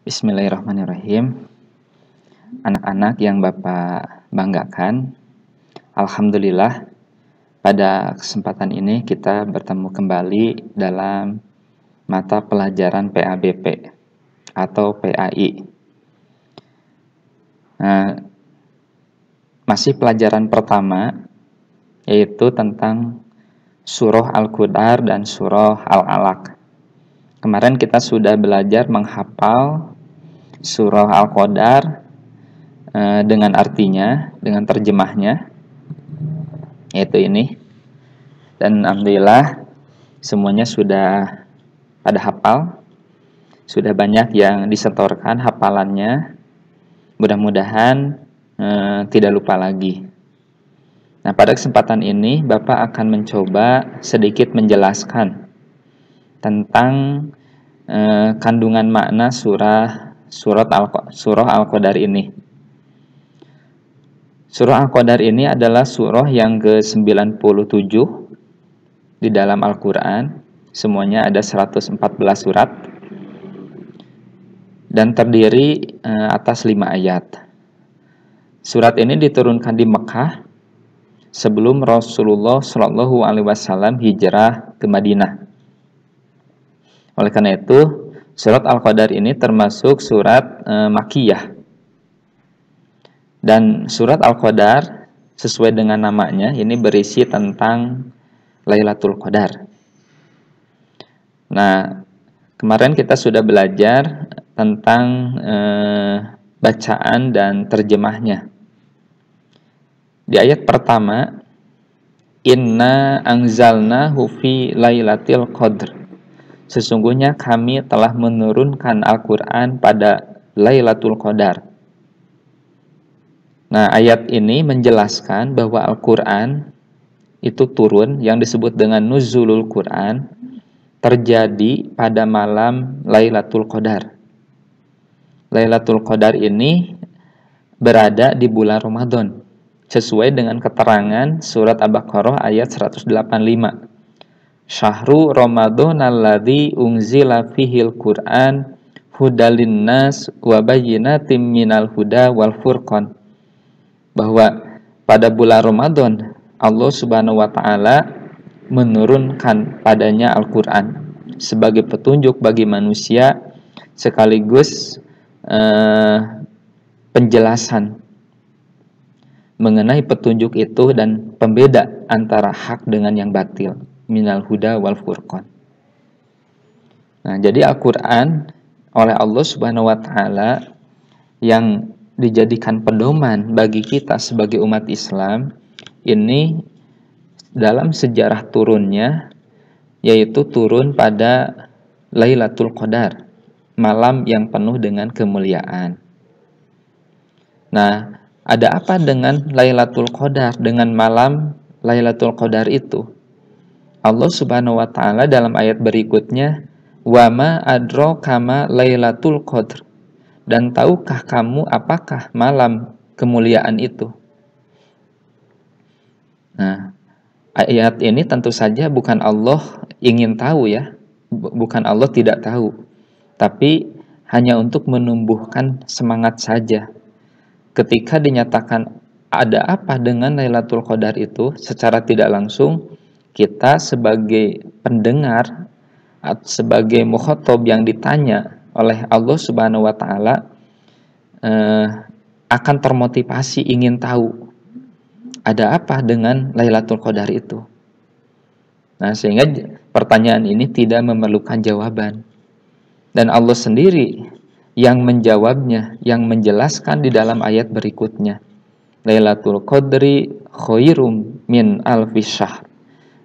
Bismillahirrahmanirrahim. Anak-anak yang Bapak banggakan, Alhamdulillah pada kesempatan ini kita bertemu kembali dalam mata pelajaran PABP atau PAI. Nah, masih pelajaran pertama, yaitu tentang surah Al-Qudar dan surah Al-Alaq. Kemarin kita sudah belajar menghafal surah Al-Qadar dengan artinya, dengan terjemahnya, yaitu ini. Dan alhamdulillah semuanya sudah pada hafal, sudah banyak yang disetorkan hafalannya. Mudah-mudahan tidak lupa lagi. Nah, pada kesempatan ini Bapak akan mencoba sedikit menjelaskan tentang kandungan makna surah Al-Qadar ini. Surah Al-Qadar ini adalah surah yang ke-97 di dalam Al-Quran. Semuanya ada 114 surat dan terdiri atas 5 ayat. Surat ini diturunkan di Mekah sebelum Rasulullah Shallallahu Alaihi Wasallam hijrah ke Madinah. Oleh karena itu, surat Al-Qadar ini termasuk surat Makkiyah. Dan surat Al-Qadar sesuai dengan namanya ini berisi tentang Lailatul Qadar. Nah, kemarin kita sudah belajar tentang bacaan dan terjemahnya. Di ayat pertama, Inna anzalnahu fi Lailatul Qadr. Sesungguhnya kami telah menurunkan Al-Quran pada Lailatul Qadar. Nah, ayat ini menjelaskan bahwa Al-Quran itu turun, yang disebut dengan Nuzulul Quran, terjadi pada malam Lailatul Qadar. Lailatul Qadar ini berada di bulan Ramadan, sesuai dengan keterangan surat Al-Baqarah ayat 185. Syahru Ramadan alladzi unzila fihil Qur'an hudalin nas wa bayyinatim minal huda wal furqan. Bahwa pada bulan Ramadan Allah Subhanahu wa taala menurunkan padanya Al-Qur'an sebagai petunjuk bagi manusia sekaligus penjelasan mengenai petunjuk itu dan pembeda antara hak dengan yang batil. Minal huda wal furqan. Nah, jadi Al-Quran oleh Allah Subhanahu wa taala yang dijadikan pedoman bagi kita sebagai umat Islam ini dalam sejarah turunnya, yaitu turun pada Lailatul Qadar, malam yang penuh dengan kemuliaan. Nah, ada apa dengan Lailatul Qadar, dengan malam Lailatul Qadar itu? Allah Subhanahu wa taala dalam ayat berikutnya, wa ma adraka ma Lailatul Qadr. Dan tahukah kamu apakah malam kemuliaan itu? Nah, ayat ini tentu saja bukan Allah ingin tahu ya, bukan Allah tidak tahu, tapi hanya untuk menumbuhkan semangat saja. Ketika dinyatakan ada apa dengan Lailatul Qadar itu, secara tidak langsung kita sebagai pendengar, sebagai mukhatab yang ditanya oleh Allah Subhanahu wa taala akan termotivasi ingin tahu ada apa dengan Lailatul Qadar itu. Nah, sehingga pertanyaan ini tidak memerlukan jawaban. Dan Allah sendiri yang menjawabnya, yang menjelaskan di dalam ayat berikutnya. Lailatul Qadri khairum min alfi syahr.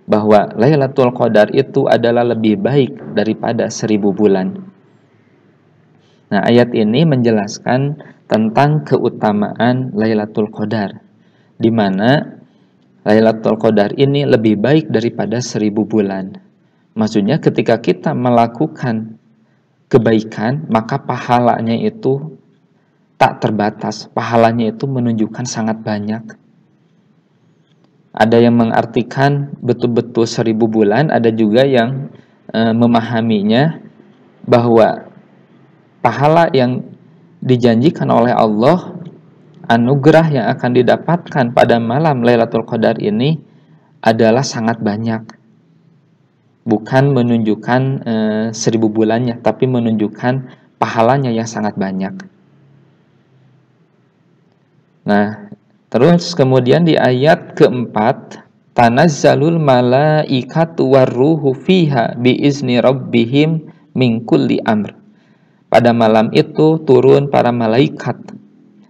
Bahwa Lailatul Qadar itu adalah lebih baik daripada 1000 bulan. Nah, ayat ini menjelaskan tentang keutamaan Lailatul Qadar, di mana Lailatul Qadar ini lebih baik daripada 1000 bulan. Maksudnya ketika kita melakukan kebaikan, maka pahalanya itu tak terbatas. Pahalanya itu menunjukkan sangat banyak. Ada yang mengartikan betul-betul 1000 bulan, ada juga yang memahaminya bahwa pahala yang dijanjikan oleh Allah, anugerah yang akan didapatkan pada malam Lailatul Qadar ini adalah sangat banyak. Bukan menunjukkan 1000 bulannya, tapi menunjukkan pahalanya yang sangat banyak. Nah, terus kemudian di ayat keempat, tanazzalul malaikatu warruhu fiha biizni rabbihim min kulli amr. Pada malam itu turun para malaikat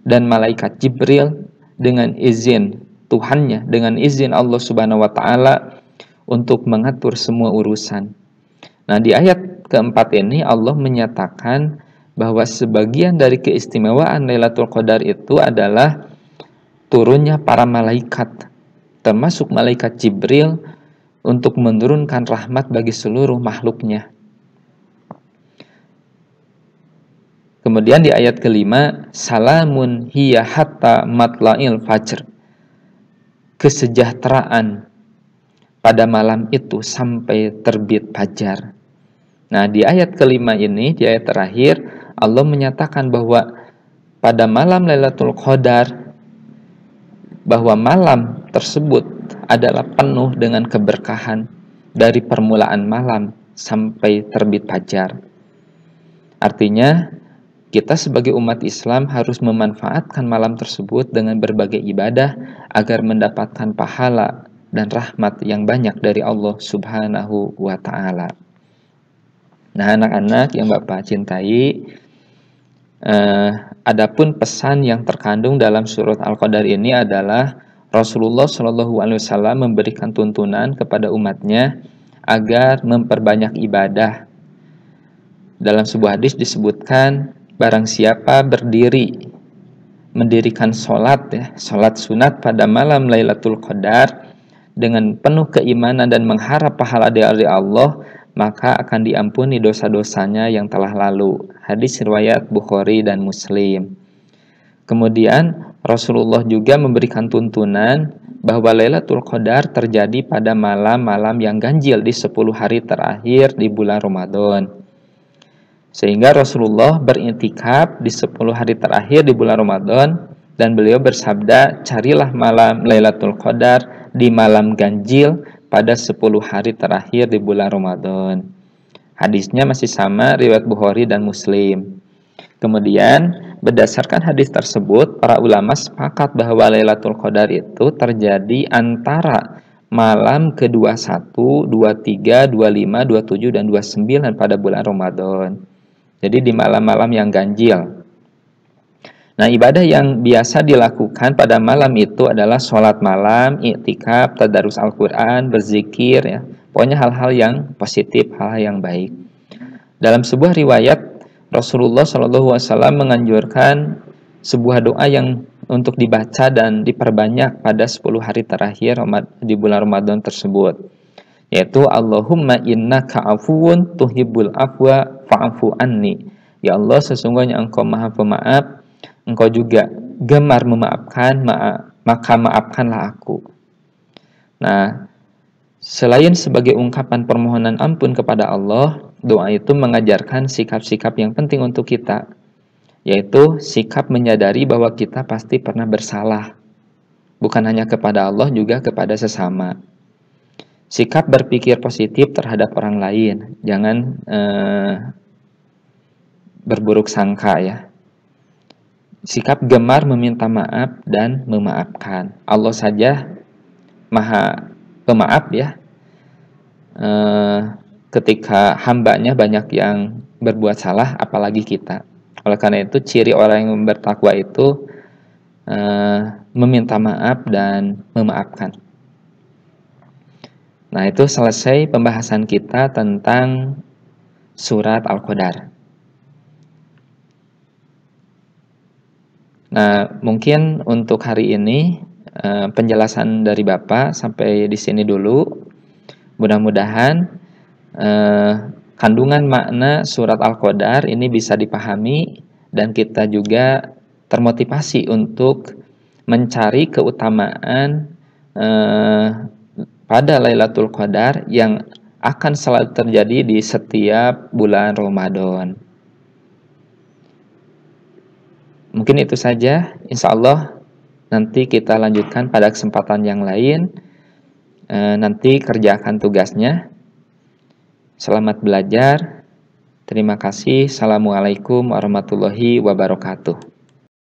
dan malaikat Jibril dengan izin Tuhannya, dengan izin Allah Subhanahu wa taala untuk mengatur semua urusan. Nah, di ayat keempat ini Allah menyatakan bahwa sebagian dari keistimewaan Lailatul Qadar itu adalah turunnya para malaikat, termasuk malaikat Jibril, untuk menurunkan rahmat bagi seluruh makhluknya. Kemudian di ayat kelima, salamun hiya hatta matla'il fajr. Kesejahteraan pada malam itu sampai terbit fajar. Nah, di ayat kelima ini, di ayat terakhir, Allah menyatakan bahwa pada malam Lailatul Qadar, bahwa malam tersebut adalah penuh dengan keberkahan dari permulaan malam sampai terbit fajar. Artinya, kita sebagai umat Islam harus memanfaatkan malam tersebut dengan berbagai ibadah agar mendapatkan pahala dan rahmat yang banyak dari Allah Subhanahu wa ta'ala. Nah, anak-anak yang Bapak cintai, adapun pesan yang terkandung dalam surat Al-Qadar ini adalah Rasulullah Shallallahu Alaihi Wasallam memberikan tuntunan kepada umatnya agar memperbanyak ibadah. Dalam sebuah hadis disebutkan, barang siapa mendirikan sholat, sholat sunat pada malam Lailatul Qadar dengan penuh keimanan dan mengharap pahala dari Allah, maka akan diampuni dosa-dosanya yang telah lalu. Hadis riwayat Bukhari dan Muslim. Kemudian Rasulullah juga memberikan tuntunan bahwa Lailatul Qadar terjadi pada malam-malam yang ganjil di 10 hari terakhir di bulan Ramadan. Sehingga Rasulullah berintikaf di 10 hari terakhir di bulan Ramadan, dan beliau bersabda, carilah malam Lailatul Qadar di malam ganjil pada 10 hari terakhir di bulan Ramadan. Hadisnya masih sama, riwayat Bukhari dan Muslim. Kemudian berdasarkan hadis tersebut, para ulama sepakat bahwa Lailatul Qadar itu terjadi antara malam ke-21, 23, 25, 27, dan 29 pada bulan Ramadan. Jadi di malam-malam yang ganjil. Nah, ibadah yang biasa dilakukan pada malam itu adalah sholat malam, i'tikaf, tadarus Al-Quran, berzikir, ya. Pokoknya hal-hal yang positif, hal-hal yang baik. Dalam sebuah riwayat, Rasulullah SAW menganjurkan sebuah doa yang untuk dibaca dan diperbanyak pada 10 hari terakhir di bulan Ramadan tersebut, yaitu Allahumma innaka afuwun tuhibbul afwa fa'afu anni. Ya Allah, sesungguhnya Engkau Maha Pemaaf, Engkau juga gemar memaafkan, maka maafkanlah aku. Nah, selain sebagai ungkapan permohonan ampun kepada Allah, doa itu mengajarkan sikap-sikap yang penting untuk kita, yaitu sikap menyadari bahwa kita pasti pernah bersalah, bukan hanya kepada Allah, juga kepada sesama. Sikap berpikir positif terhadap orang lain, jangan berburuk sangka, ya. Sikap gemar meminta maaf dan memaafkan. Allah saja Maha Pemaaf, ya. Ketika hambanya banyak yang berbuat salah, apalagi kita. Oleh karena itu, ciri orang yang bertakwa itu meminta maaf dan memaafkan. Nah, itu selesai pembahasan kita tentang surat Al-Qadar. Nah, mungkin untuk hari ini penjelasan dari Bapak sampai di sini dulu. Mudah-mudahan kandungan makna surat Al-Qadar ini bisa dipahami dan kita juga termotivasi untuk mencari keutamaan pada Lailatul Qadar yang akan selalu terjadi di setiap bulan Ramadan. Mungkin itu saja. Insya Allah nanti kita lanjutkan pada kesempatan yang lain. Nanti kerjakan tugasnya. Selamat belajar. Terima kasih. Assalamualaikum warahmatullahi wabarakatuh.